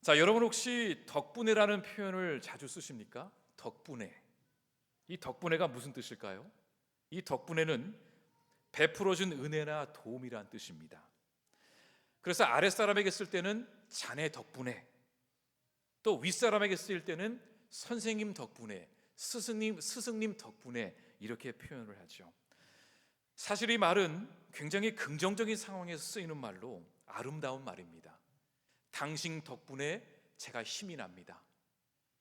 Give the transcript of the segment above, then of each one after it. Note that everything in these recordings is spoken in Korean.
자, 여러분 혹시 덕분에라는 표현을 자주 쓰십니까? 덕분에. 이 덕분에가 무슨 뜻일까요? 이 덕분에는 베풀어준 은혜나 도움이란 뜻입니다. 그래서 아랫사람에게 쓸 때는 자네 덕분에, 또 윗사람에게 쓸 때는 선생님 덕분에, 스승님 덕분에 이렇게 표현을 하죠. 사실 이 말은 굉장히 긍정적인 상황에서 쓰이는 말로 아름다운 말입니다. 당신 덕분에 제가 힘이 납니다.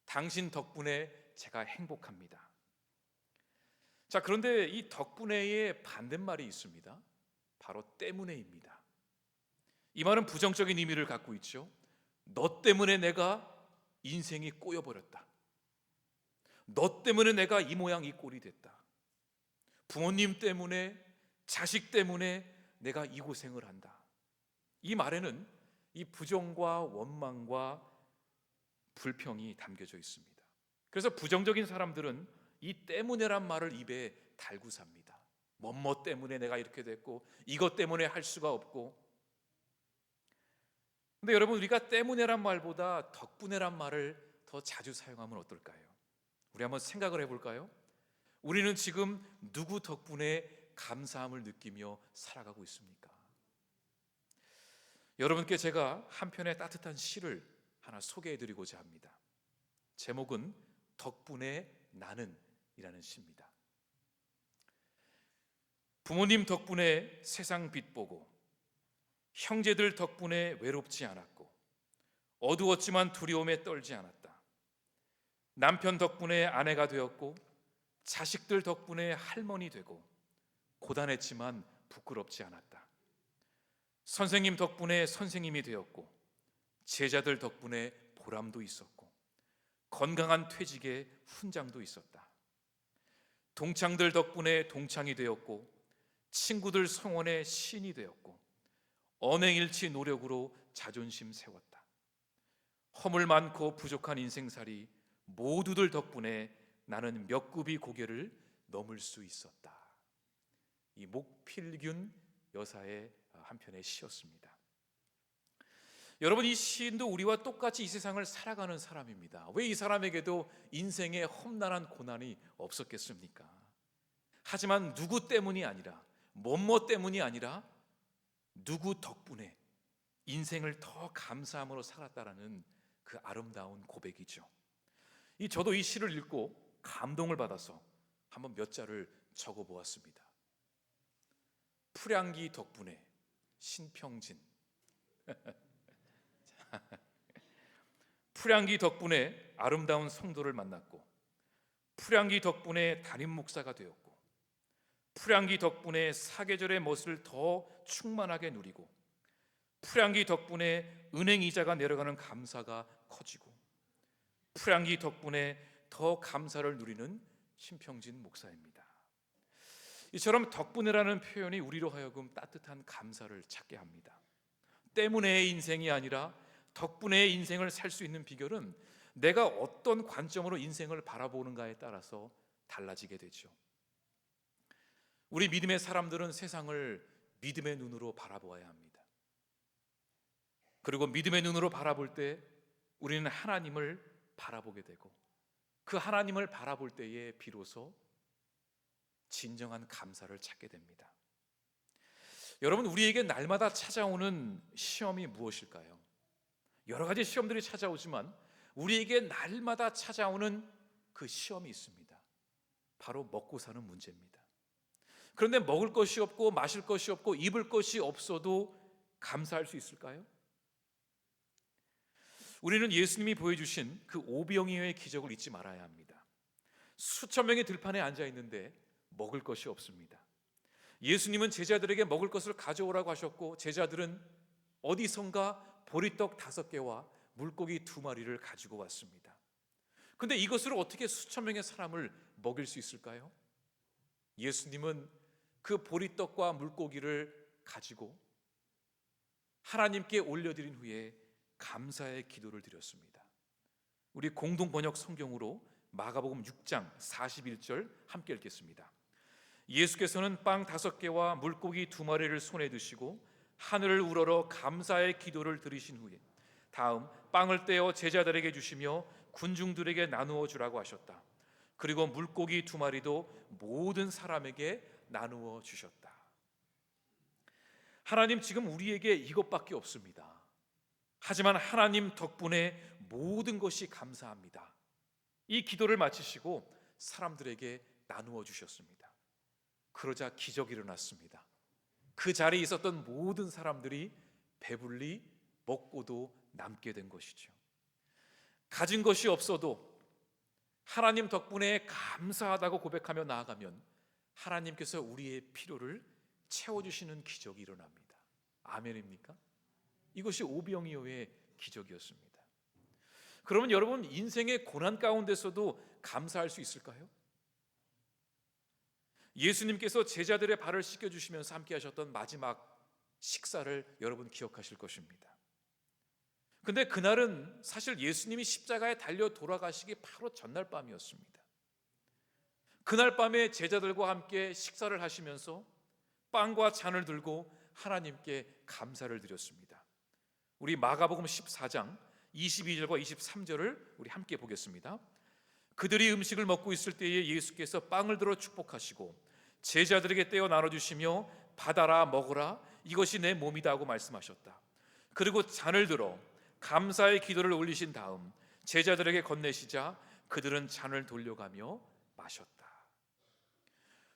당신 덕분에 제가 행복합니다. 자, 그런데 이 덕분에의 반대말이 있습니다. 바로 때문에입니다. 이 말은 부정적인 의미를 갖고 있죠. 너 때문에 내가 인생이 꼬여버렸다. 너 때문에 내가 이 모양 이 꼴이 됐다. 부모님 때문에, 자식 때문에 내가 이 고생을 한다. 이 말에는 이 부정과 원망과 불평이 담겨져 있습니다. 그래서 부정적인 사람들은 이 때문에란 말을 입에 달고 삽니다. 뭐뭐 때문에 내가 이렇게 됐고, 이것 때문에 할 수가 없고. 근데 여러분, 우리가 때문에란 말보다 덕분에란 말을 더 자주 사용하면 어떨까요? 우리 한번 생각을 해볼까요? 우리는 지금 누구 덕분에 감사함을 느끼며 살아가고 있습니까? 여러분께 제가 한 편의 따뜻한 시를 하나 소개해드리고자 합니다. 제목은 덕분에 나는 이라는 시입니다. 부모님 덕분에 세상 빛 보고, 형제들 덕분에 외롭지 않았고, 어두웠지만 두려움에 떨지 않았다. 남편 덕분에 아내가 되었고, 자식들 덕분에 할머니 되고, 고단했지만 부끄럽지 않았다. 선생님 덕분에 선생님이 되었고, 제자들 덕분에 보람도 있었고, 건강한 퇴직에 훈장도 있었다. 동창들 덕분에 동창이 되었고, 친구들 성원에 신이 되었고, 언행일치 노력으로 자존심 세웠다. 허물 많고 부족한 인생살이 모두들 덕분에 나는 몇 굽이 고개를 넘을 수 있었다. 이 목필균 여사의 한편의 시였습니다. 여러분, 이 시인도 우리와 똑같이 이 세상을 살아가는 사람입니다. 왜 이 사람에게도 인생에 험난한 고난이 없었겠습니까? 하지만 누구 때문이 아니라, 뭐뭐 때문이 아니라 누구 덕분에 인생을 더 감사함으로 살았다라는 그 아름다운 고백이죠. 저도 이 시를 읽고 감동을 받아서 한번 몇 자를 적어 보았습니다. 풀향기 덕분에 신평진. 풀향기 덕분에 아름다운 성도를 만났고, 풀향기 덕분에 담임 목사가 되었고, 풀향기 덕분에 사계절의 멋을 더 충만하게 누리고, 풀향기 덕분에 은행 이자가 내려가는 감사가 커지고, 풀향기 덕분에 더 감사를 누리는 신평진 목사입니다. 이처럼 덕분에라는 표현이 우리로 하여금 따뜻한 감사를 찾게 합니다. 때문에의 인생이 아니라 덕분에의 인생을 살 수 있는 비결은 내가 어떤 관점으로 인생을 바라보는가에 따라서 달라지게 되죠. 우리 믿음의 사람들은 세상을 믿음의 눈으로 바라보아야 합니다. 그리고 믿음의 눈으로 바라볼 때 우리는 하나님을 바라보게 되고, 그 하나님을 바라볼 때에 비로소 진정한 감사를 찾게 됩니다. 여러분, 우리에게 날마다 찾아오는 시험이 무엇일까요? 여러 가지 시험들이 찾아오지만 우리에게 날마다 찾아오는 그 시험이 있습니다. 바로 먹고 사는 문제입니다. 그런데 먹을 것이 없고 마실 것이 없고 입을 것이 없어도 감사할 수 있을까요? 우리는 예수님이 보여주신 그 오병이어의 기적을 잊지 말아야 합니다. 수천 명이 들판에 앉아 있는데 먹을 것이 없습니다. 예수님은 제자들에게 먹을 것을 가져오라고 하셨고, 제자들은 어디선가 보리떡 5개와 물고기 2마리를 가지고 왔습니다. 그런데 이것으로 어떻게 수천 명의 사람을 먹일 수 있을까요? 예수님은 그 보리떡과 물고기를 가지고 하나님께 올려드린 후에 감사의 기도를 드렸습니다. 우리 공동 번역 성경으로 마가복음 6장 41절 함께 읽겠습니다. 예수께서는 빵 5개와 물고기 2마리를 손에 드시고 하늘을 우러러 감사의 기도를 드리신 후에 다음 빵을 떼어 제자들에게 주시며 군중들에게 나누어 주라고 하셨다. 그리고 물고기 2마리도 모든 사람에게 나누어 주셨다. 하나님, 지금 우리에게 이것밖에 없습니다. 하지만 하나님 덕분에 모든 것이 감사합니다. 이 기도를 마치시고 사람들에게 나누어 주셨습니다. 그러자 기적이 일어났습니다. 그 자리에 있었던 모든 사람들이 배불리 먹고도 남게 된 것이죠. 가진 것이 없어도 하나님 덕분에 감사하다고 고백하며 나아가면 하나님께서 우리의 필요를 채워주시는 기적이 일어납니다. 아멘입니까? 이것이 오병이어의 기적이었습니다. 그러면 여러분, 인생의 고난 가운데서도 감사할 수 있을까요? 예수님께서 제자들의 발을 씻겨주시면서 함께 하셨던 마지막 식사를 여러분 기억하실 것입니다. 근데 그날은 사실 예수님이 십자가에 달려 돌아가시기 바로 전날 밤이었습니다. 그날 밤에 제자들과 함께 식사를 하시면서 빵과 잔을 들고 하나님께 감사를 드렸습니다. 우리 마가복음 14장 22절과 23절을 우리 함께 보겠습니다. 그들이 음식을 먹고 있을 때에 예수께서 빵을 들어 축복하시고 제자들에게 떼어 나눠주시며 받아라 먹으라 이것이 내 몸이다 하고 말씀하셨다. 그리고 잔을 들어 감사의 기도를 올리신 다음 제자들에게 건네시자 그들은 잔을 돌려가며 마셨다.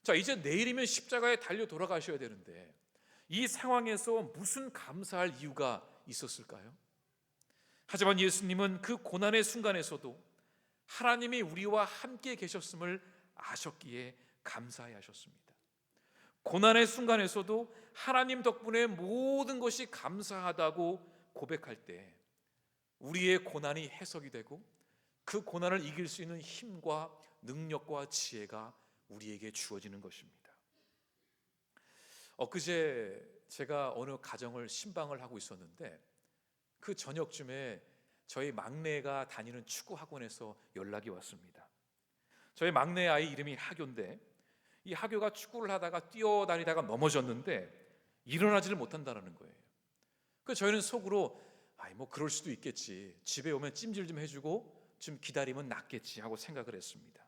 자, 이제 내일이면 십자가에 달려 돌아가셔야 되는데 이 상황에서 무슨 감사할 이유가 있었을까요? 하지만 예수님은 그 고난의 순간에서도 하나님이 우리와 함께 계셨음을 아셨기에 감사해 하셨습니다. 고난의 순간에서도 하나님 덕분에 모든 것이 감사하다고 고백할 때 우리의 고난이 해석이 되고 그 고난을 이길 수 있는 힘과 능력과 지혜가 우리에게 주어지는 것입니다. 엊그제 제가 어느 가정을 신방을 하고 있었는데 그 저녁쯤에 저희 막내가 다니는 축구 학원에서 연락이 왔습니다. 저희 막내 아이 이름이 하교인데 이 하교가 축구를 하다가 뛰어다니다가 넘어졌는데 일어나지를 못한다는 거예요. 그래서 저희는 속으로 뭐 그럴 수도 있겠지, 집에 오면 찜질 좀 해주고 좀 기다리면 낫겠지 하고 생각을 했습니다.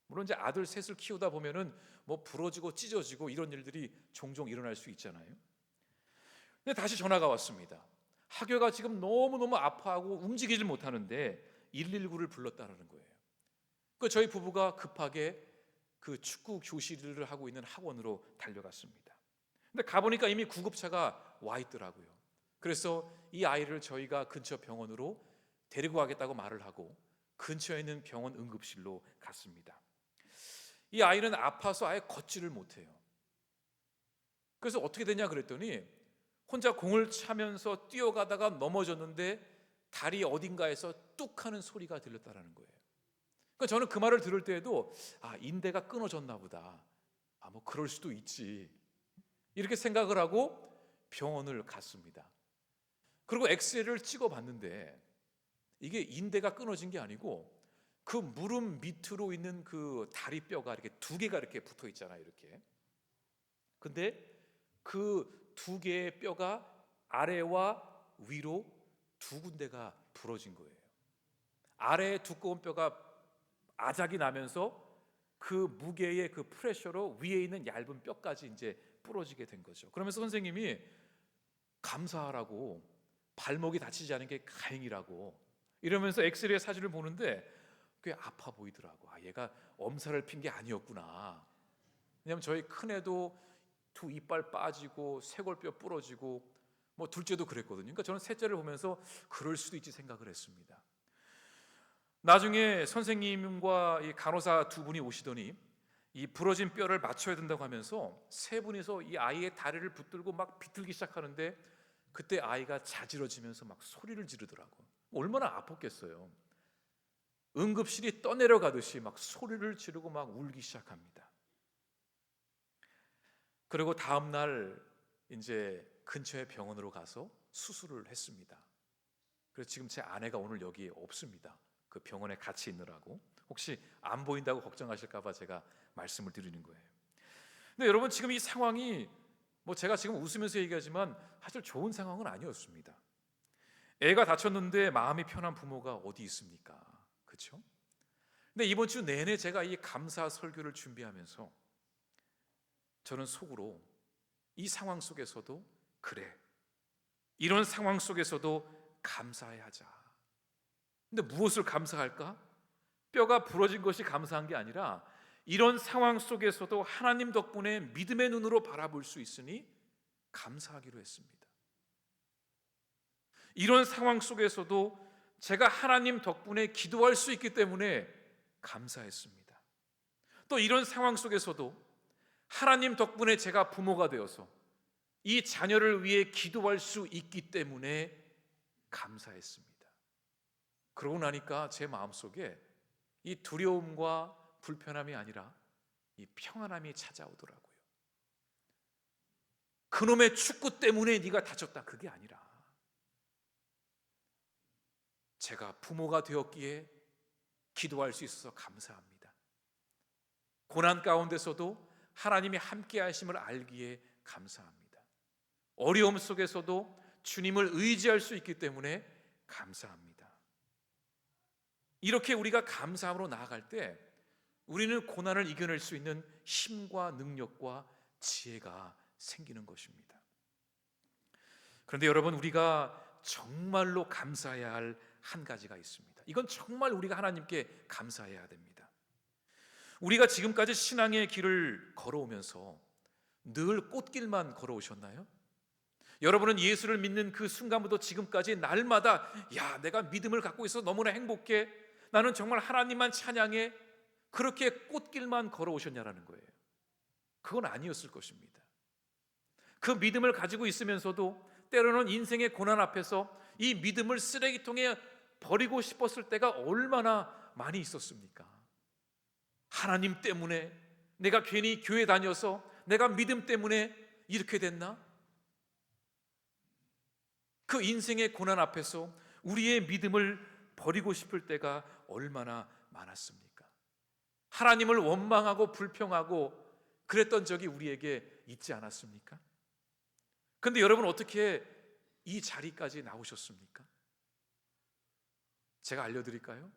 물론 이제 아들 셋을 키우다 보면은 뭐 부러지고 찢어지고 이런 일들이 종종 일어날 수 있잖아요. 근데 다시 전화가 왔습니다. 하교가 지금 너무너무 아파하고 움직이질 못하는데 119를 불렀다는 거예요. 그 저희 부부가 급하게 그 축구 교실을 하고 있는 학원으로 달려갔습니다. 근데 가보니까 이미 구급차가 와 있더라고요. 그래서 이 아이를 저희가 근처 병원으로 데리고 가겠다고 말을 하고 근처에 있는 병원 응급실로 갔습니다. 이 아이는 아파서 아예 걷지를 못해요. 그래서 어떻게 되냐 그랬더니 혼자 공을 차면서 뛰어가다가 넘어졌는데 다리 어딘가에서 뚝 하는 소리가 들렸다는 거예요. 그러니까 저는 그 말을 들을 때에도 인대가 끊어졌나 보다, 뭐 그럴 수도 있지, 이렇게 생각을 하고 병원을 갔습니다. 그리고 엑스레이를 찍어봤는데 이게 인대가 끊어진 게 아니고 그 무릎 밑으로 있는 그 다리뼈가 이렇게 2개가 이렇게 붙어 있잖아요, 이렇게. 근데 그 2개의 뼈가 아래와 위로 2군데가 부러진 거예요. 아래에 두꺼운 뼈가 아작이 나면서 그 무게의 그 프레셔로 위에 있는 얇은 뼈까지 이제 부러지게 된 거죠. 그러면서 선생님이 감사하라고, 발목이 다치지 않은 게 다행이라고 이러면서 엑스레이 사진을 보는데 꽤 아파 보이더라고. 얘가 엄살을 핀 게 아니었구나. 왜냐하면 저희 큰애도 2 이빨 빠지고 쇄골뼈 부러지고 뭐 둘째도 그랬거든요. 그러니까 저는 셋째를 보면서 그럴 수도 있지 생각을 했습니다. 나중에 선생님과 이 간호사 2분이 오시더니 이 부러진 뼈를 맞춰야 된다고 하면서 3분이서 이 아이의 다리를 붙들고 막 비틀기 시작하는데 그때 아이가 자지러지면서 막 소리를 지르더라고. 얼마나 아팠겠어요. 응급실이 떠내려가듯이 막 소리를 지르고 막 울기 시작합니다. 그리고 다음 날 이제 근처의 병원으로 가서 수술을 했습니다. 그래서 지금 제 아내가 오늘 여기에 없습니다. 그 병원에 같이 있느라고. 혹시 안 보인다고 걱정하실까 봐 제가 말씀을 드리는 거예요. 근데 여러분, 지금 이 상황이 뭐 제가 지금 웃으면서 얘기하지만 사실 좋은 상황은 아니었습니다. 애가 다쳤는데 마음이 편한 부모가 어디 있습니까? 그렇죠? 근데 이번 주 내내 제가 이 감사 설교를 준비하면서 저는 속으로 이 상황 속에서도 그래, 이런 상황 속에서도 감사해야 하자. 근데 무엇을 감사할까? 뼈가 부러진 것이 감사한 게 아니라 이런 상황 속에서도 하나님 덕분에 믿음의 눈으로 바라볼 수 있으니 감사하기로 했습니다. 이런 상황 속에서도 제가 하나님 덕분에 기도할 수 있기 때문에 감사했습니다. 또 이런 상황 속에서도 하나님 덕분에 제가 부모가 되어서 이 자녀를 위해 기도할 수 있기 때문에 감사했습니다. 그러고 나니까 제 마음속에 이 두려움과 불편함이 아니라 이 평안함이 찾아오더라고요. 그놈의 축구 때문에 네가 다쳤다, 그게 아니라 제가 부모가 되었기에 기도할 수 있어서 감사합니다. 고난 가운데서도 하나님이 함께 하심을 알기에 감사합니다. 어려움 속에서도 주님을 의지할 수 있기 때문에 감사합니다. 이렇게 우리가 감사함으로 나아갈 때 우리는 고난을 이겨낼 수 있는 힘과 능력과 지혜가 생기는 것입니다. 그런데 여러분, 우리가 정말로 감사해야 할 한 가지가 있습니다. 이건 정말 우리가 하나님께 감사해야 됩니다. 우리가 지금까지 신앙의 길을 걸어오면서 늘 꽃길만 걸어오셨나요? 여러분은 예수를 믿는 그 순간부터 지금까지 날마다 야, 내가 믿음을 갖고 있어 너무나 행복해, 나는 정말 하나님만 찬양해, 그렇게 꽃길만 걸어오셨냐라는 거예요. 그건 아니었을 것입니다. 그 믿음을 가지고 있으면서도 때로는 인생의 고난 앞에서 이 믿음을 쓰레기통에 버리고 싶었을 때가 얼마나 많이 있었습니까? 하나님 때문에 내가 괜히 교회 다녀서 내가 믿음 때문에 이렇게 됐나? 그 인생의 고난 앞에서 우리의 믿음을 버리고 싶을 때가 얼마나 많았습니까? 하나님을 원망하고 불평하고 그랬던 적이 우리에게 있지 않았습니까? 근데 여러분, 어떻게 이 자리까지 나오셨습니까? 제가 알려드릴까요?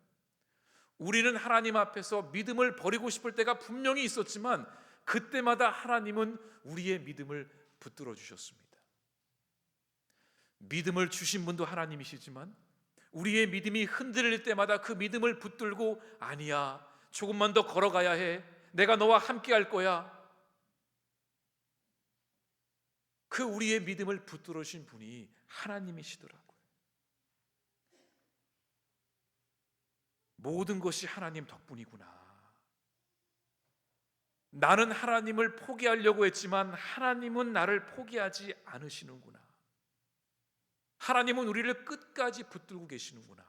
우리는 하나님 앞에서 믿음을 버리고 싶을 때가 분명히 있었지만 그때마다 하나님은 우리의 믿음을 붙들어 주셨습니다. 믿음을 주신 분도 하나님이시지만 우리의 믿음이 흔들릴 때마다 그 믿음을 붙들고 아니야, 조금만 더 걸어가야 해, 내가 너와 함께 할 거야, 그 우리의 믿음을 붙들어 주신 분이 하나님이시더라고요. 모든 것이 하나님 덕분이구나. 나는 하나님을 포기하려고 했지만 하나님은 나를 포기하지 않으시는구나. 하나님은 우리를 끝까지 붙들고 계시는구나.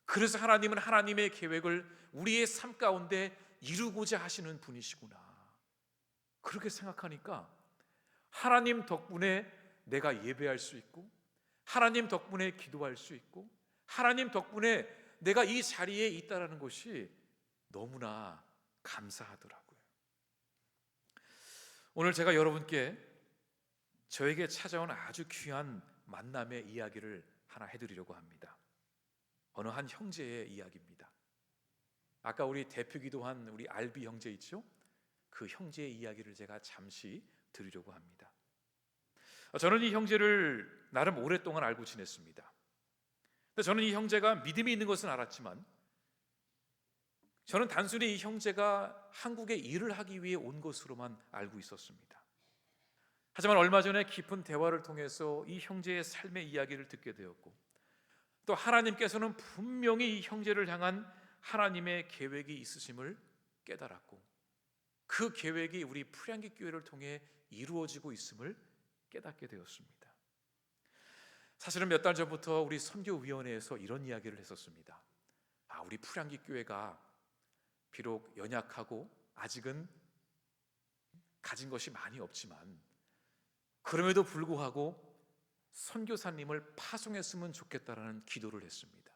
그래서 하나님은 하나님의 계획을 우리의 삶 가운데 이루고자 하시는 분이시구나. 그렇게 생각하니까 하나님 덕분에 내가 예배할 수 있고, 하나님 덕분에 기도할 수 있고, 하나님 덕분에 내가 이 자리에 있다는 것이 너무나 감사하더라고요. 오늘 제가 여러분께 저에게 찾아온 아주 귀한 만남의 이야기를 하나 해드리려고 합니다. 어느 한 형제의 이야기입니다. 아까 우리 대표 기도한 우리 알비 형제 있죠? 그 형제의 이야기를 제가 잠시 드리려고 합니다. 저는 이 형제를 나름 오랫동안 알고 지냈습니다. 근데 저는 이 형제가 믿음이 있는 것은 알았지만 저는 단순히 이 형제가 한국에 일을 하기 위해 온 것으로만 알고 있었습니다. 하지만 얼마 전에 깊은 대화를 통해서 이 형제의 삶의 이야기를 듣게 되었고, 또 하나님께서는 분명히 이 형제를 향한 하나님의 계획이 있으심을 깨달았고, 그 계획이 우리 풀향기 교회를 통해 이루어지고 있음을 깨닫게 되었습니다. 사실은 몇 달 전부터 우리 선교위원회에서 이런 이야기를 했었습니다. 우리 풀향기 교회가 비록 연약하고 아직은 가진 것이 많이 없지만 그럼에도 불구하고 선교사님을 파송했으면 좋겠다라는 기도를 했습니다.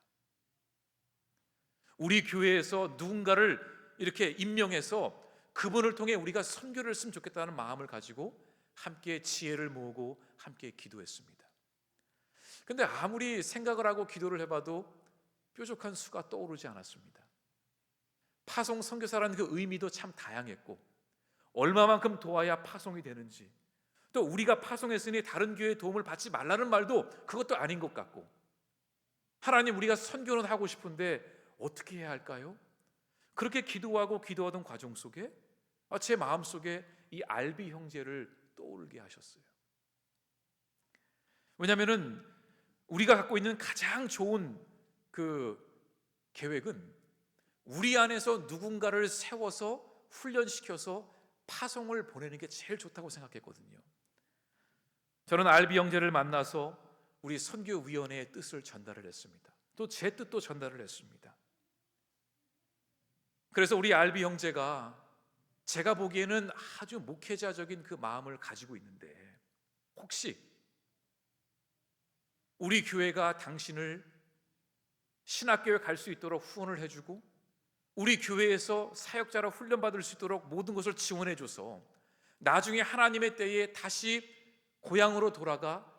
우리 교회에서 누군가를 이렇게 임명해서 그분을 통해 우리가 선교를 했으면 좋겠다는 마음을 가지고 함께 지혜를 모으고 함께 기도했습니다. 근데 아무리 생각을 하고 기도를 해봐도 뾰족한 수가 떠오르지 않았습니다. 파송 선교사라는 그 의미도 참 다양했고, 얼마만큼 도와야 파송이 되는지, 또 우리가 파송했으니 다른 교회의 도움을 받지 말라는 말도 그것도 아닌 것 같고, 하나님, 우리가 선교는 하고 싶은데 어떻게 해야 할까요? 그렇게 기도하고 기도하던 과정 속에 제 마음속에 이 알비 형제를 떠올게 하셨어요. 왜냐하면 우리가 갖고 있는 가장 좋은 그 계획은 우리 안에서 누군가를 세워서 훈련시켜서 파송을 보내는 게 제일 좋다고 생각했거든요. 저는 알비 형제를 만나서 우리 선교위원회의 뜻을 전달을 했습니다. 또 제 뜻도 전달을 했습니다. 그래서 우리 알비 형제가 제가 보기에는 아주 목회자적인 그 마음을 가지고 있는데, 혹시 우리 교회가 당신을 신학교에 갈 수 있도록 후원을 해주고 우리 교회에서 사역자로 훈련받을 수 있도록 모든 것을 지원해줘서 나중에 하나님의 때에 다시 고향으로 돌아가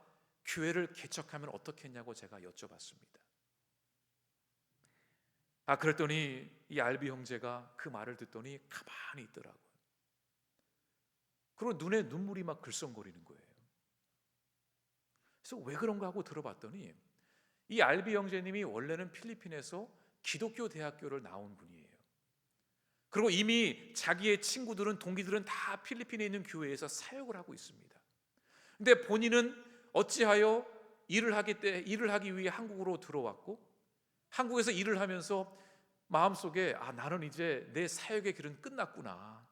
교회를 개척하면 어떻겠냐고 제가 여쭤봤습니다. 그랬더니 이 알비 형제가 그 말을 듣더니 가만히 있더라고요. 그리고 눈에 눈물이 막 글썽거리는 거예요. 그래서 왜 그런가 하고 들어봤더니 이 알비 형제님이 원래는 필리핀에서 기독교 대학교를 나온 분이에요. 그리고 이미 자기의 친구들은, 동기들은 다 필리핀에 있는 교회에서 사역을 하고 있습니다. 근데 본인은 어찌하여 일을 하기 위해 한국으로 들어왔고, 한국에서 일을 하면서 마음속에 나는 이제 내 사역의 길은 끝났구나,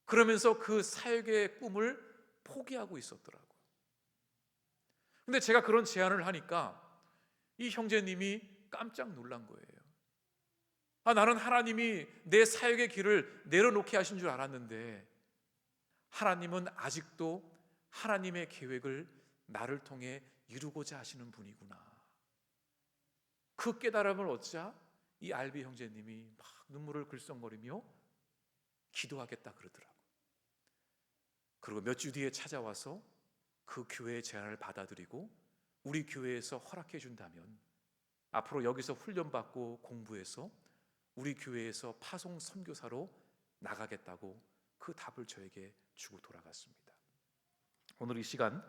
그러면서 그 사역의 꿈을 포기하고 있었더라고요. 근데 제가 그런 제안을 하니까 이 형제님이 깜짝 놀란 거예요. 나는 하나님이 내 사역의 길을 내려놓게 하신 줄 알았는데 하나님은 아직도 하나님의 계획을 나를 통해 이루고자 하시는 분이구나. 그 깨달음을 얻자 이 알비 형제님이 막 눈물을 글썽거리며 기도하겠다 그러더라고요. 그리고 몇 주 뒤에 찾아와서 그 교회의 제안을 받아들이고 우리 교회에서 허락해 준다면 앞으로 여기서 훈련받고 공부해서 우리 교회에서 파송 선교사로 나가겠다고 그 답을 저에게 주고 돌아갔습니다. 오늘 이 시간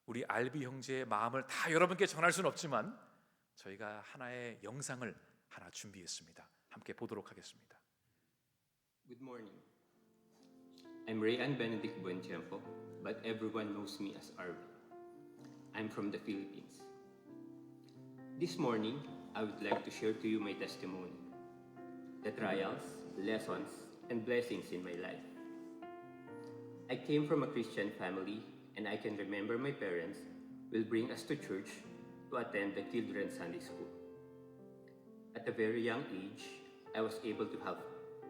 우리 알비 형제의 마음을 다 여러분께 전할 수는 없지만 저희가 하나의 영상을 하나 준비했습니다. 함께 보도록 하겠습니다. Good morning. I'm Rayan Benedict Buentiempo, but everyone knows me as Arby. I'm from the Philippines. This morning, I would like to share to you my testimony, the trials, lessons, and blessings in my life. I came from a Christian family, and I can remember my parents will bring us to church to attend the children's Sunday school. At a very young age, I was able to have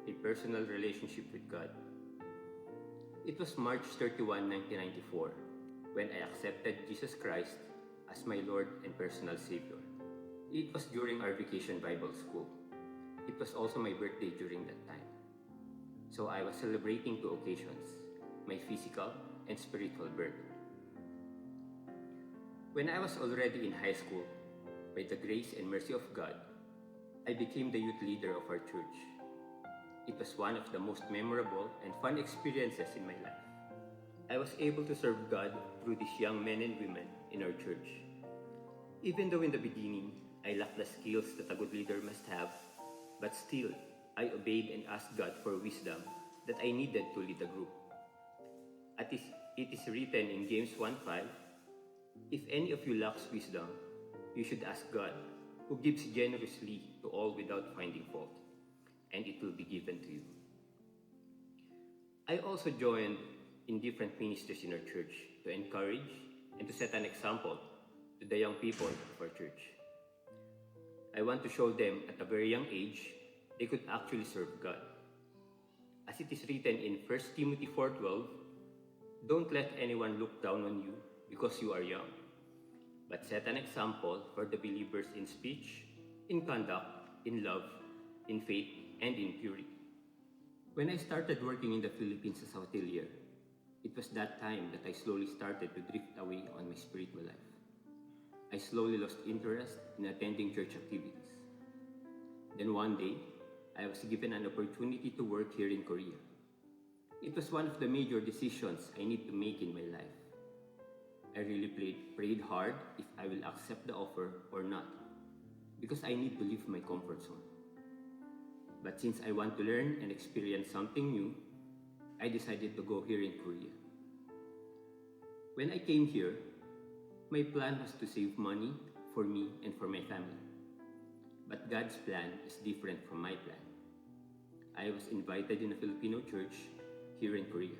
a personal relationship with God. It was March 31, 1994, when I accepted Jesus Christ as my Lord and personal Savior. It was during our vacation Bible school. It was also my birthday during that time. So I was celebrating two occasions, my physical and spiritual birth. When I was already in high school, by the grace and mercy of God, I became the youth leader of our church. It was one of the most memorable and fun experiences in my life. I was able to serve God through these young men and women in our church. Even though in the beginning, I lacked the skills that a good leader must have, but still, I obeyed and asked God for wisdom that I needed to lead the group. It is written in James 1:5, if any of you lacks wisdom, you should ask God, who gives generously to all without finding fault, and it will be given to you. I also joined in different ministries in our church to encourage and to set an example to the young people of our church. I want to show them at a very young age they could actually serve God. As it is written in 1 Timothy 4:12, don't let anyone look down on you because you are young, but set an example for the believers in speech, in conduct, in love, in faith, and in purity. When I started working in the Philippines as a hotelier, it was that time that I slowly started to drift away on my spiritual life. I slowly lost interest in attending church activities. Then one day, I was given an opportunity to work here in Korea. It was one of the major decisions I need to make in my life. I really prayed hard if I will accept the offer or not, because I need to leave my comfort zone. But since I want to learn and experience something new, I decided to go here in Korea. When I came here, my plan was to save money for me and for my family. But God's plan is different from my plan. I was invited in a Filipino church here in Korea.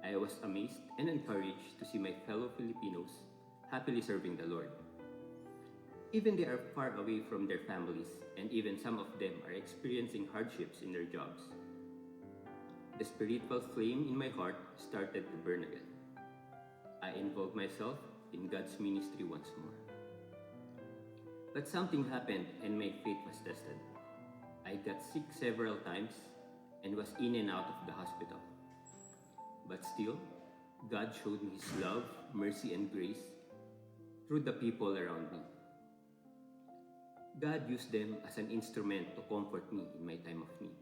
I was amazed and encouraged to see my fellow Filipinos happily serving the Lord. Even they are far away from their families, and even some of them are experiencing hardships in their jobs. The spiritual flame in my heart started to burn again. I involved myself in God's ministry once more. But something happened and my faith was tested. I got sick several times and was in and out of the hospital. But still, God showed me His love, mercy, and grace through the people around me. God used them as an instrument to comfort me in my time of need.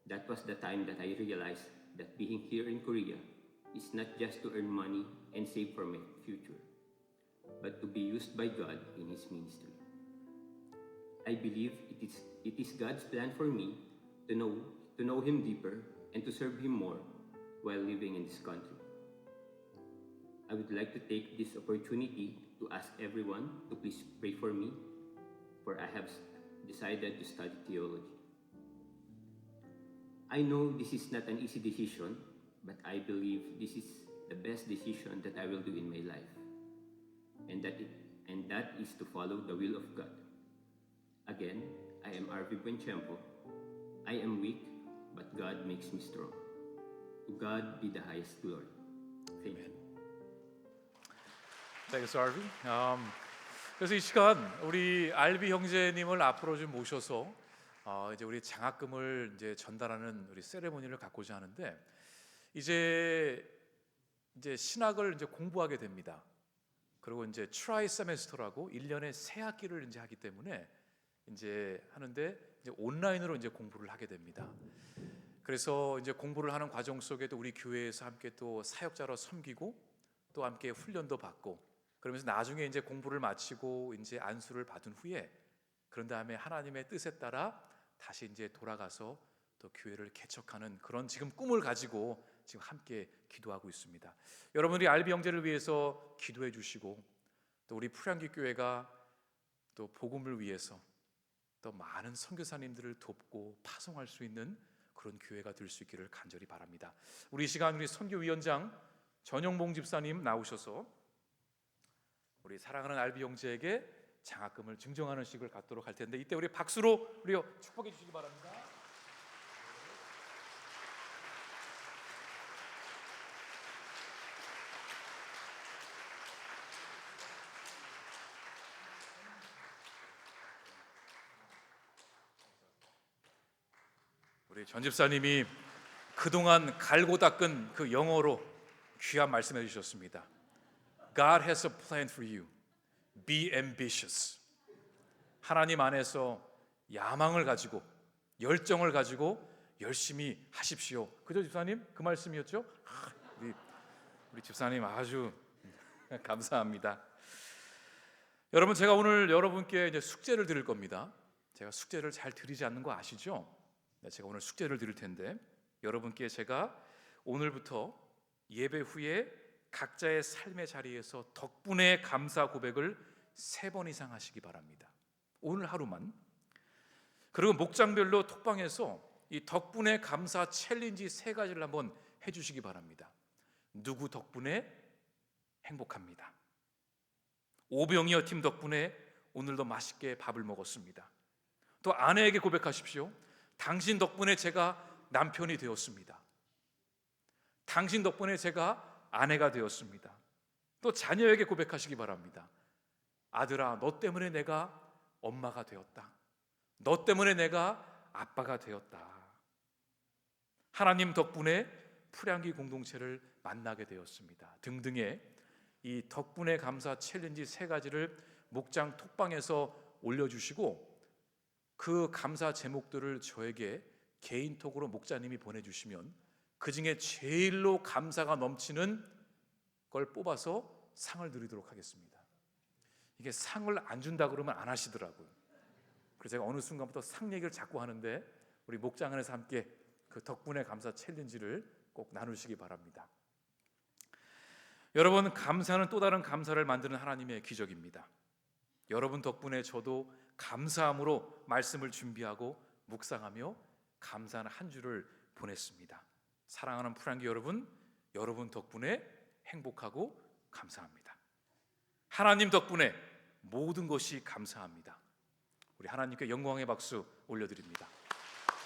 That was the time that I realized that being here in Korea is not just to earn money and save for my future, but to be used by God in His ministry. I believe it is God's plan for me to know Him deeper and to serve Him more while living in this country. I would like to take this opportunity to ask everyone to please pray for me, for I have decided to study theology. I know this is not an easy decision, but I believe this is the best decision that I will do in my life, and that is to follow the will of God. Again, I am Arvi Buenchempo. I am weak, but God makes me strong. To God be the highest glory. Thank you. Thanks, Harvey. 그래서 이 시간 우리 알비 형제님을 앞으로 좀 모셔서 이제 우리 장학금을 이제 전달하는 우리 세레모니를 갖고자 하는데 이제 신학을 이제 공부하게 됩니다. 그리고 이제 트라이 세메스터라고 1년에 세 학기를 이제 하기 때문에 이제 하는데 이제 온라인으로 이제 공부를 하게 됩니다. 그래서 이제 공부를 하는 과정 속에도 우리 교회에서 함께 또 사역자로 섬기고 또 함께 훈련도 받고 그러면서 나중에 이제 공부를 마치고 이제 안수를 받은 후에 그런 다음에 하나님의 뜻에 따라 다시 이제 돌아가서 또 교회를 개척하는 그런 지금 꿈을 가지고 지금 함께 기도하고 있습니다. 여러분들이 알비 형제를 위해서 기도해 주시고 또 우리 풀향기 교회가 또 복음을 위해서 또 많은 선교사님들을 돕고 파송할 수 있는 그런 교회가 될 수 있기를 간절히 바랍니다. 우리 이 시간 우리 선교위원장 전영봉 집사님 나오셔서 우리 사랑하는 알비 형제에게 장학금을 증정하는 식을 갖도록 할 텐데 이때 우리 박수로 우리 축복해 주시기 바랍니다. 우리 전 집사님이 그동안 갈고 닦은 그 영어로 귀한 말씀해 주셨습니다. God has a plan for you. Be ambitious. 하나님 안에서 야망을 가지고 열정을 가지고 열심히 하십시오. 그죠 집사님? 그 말씀이었죠? 우리 집사님 아주 감사합니다. 여러분 제가 오늘 여러분께 이제 숙제를 드릴 겁니다. 제가 숙제를 잘 드리지 않는 거 아시죠? 제가 오늘 숙제를 드릴 텐데 여러분께 제가 오늘부터 예배 후에 각자의 삶의 자리에서 덕분에 감사 고백을 3번 이상 하시기 바랍니다. 오늘 하루만. 그리고 목장별로 톡방에서 이 덕분에 감사 챌린지 3가지를 한번 해주시기 바랍니다. 누구 덕분에 행복합니다. 오병이어 팀 덕분에 오늘도 맛있게 밥을 먹었습니다. 또 아내에게 고백하십시오. 당신 덕분에 제가 남편이 되었습니다. 당신 덕분에 제가 아내가 되었습니다. 또 자녀에게 고백하시기 바랍니다. 아들아, 너 때문에 내가 엄마가 되었다. 너 때문에 내가 아빠가 되었다. 하나님 덕분에 풀향기 공동체를 만나게 되었습니다. 등등의 이 덕분에 감사 챌린지 3가지를 목장 톡방에서 올려주시고 그 감사 제목들을 저에게 개인톡으로 목자님이 보내주시면 그 중에 제일로 감사가 넘치는 걸 뽑아서 상을 드리도록 하겠습니다. 이게 상을 안 준다 그러면 안 하시더라고요. 그래서 제가 어느 순간부터 상 얘기를 자꾸 하는데 우리 목장 안에서 함께 그 덕분에 감사 챌린지를 꼭 나누시기 바랍니다. 여러분, 감사는 또 다른 감사를 만드는 하나님의 기적입니다. 여러분 덕분에 저도 감사함으로 말씀을 준비하고 묵상하며 감사하는 한 주를 보냈습니다. 사랑하는 프랑기 여러분, 여러분 덕분에 행복하고 감사합니다. 하나님 덕분에 모든 것이 감사합니다. 우리 하나님께 영광의 박수 올려드립니다.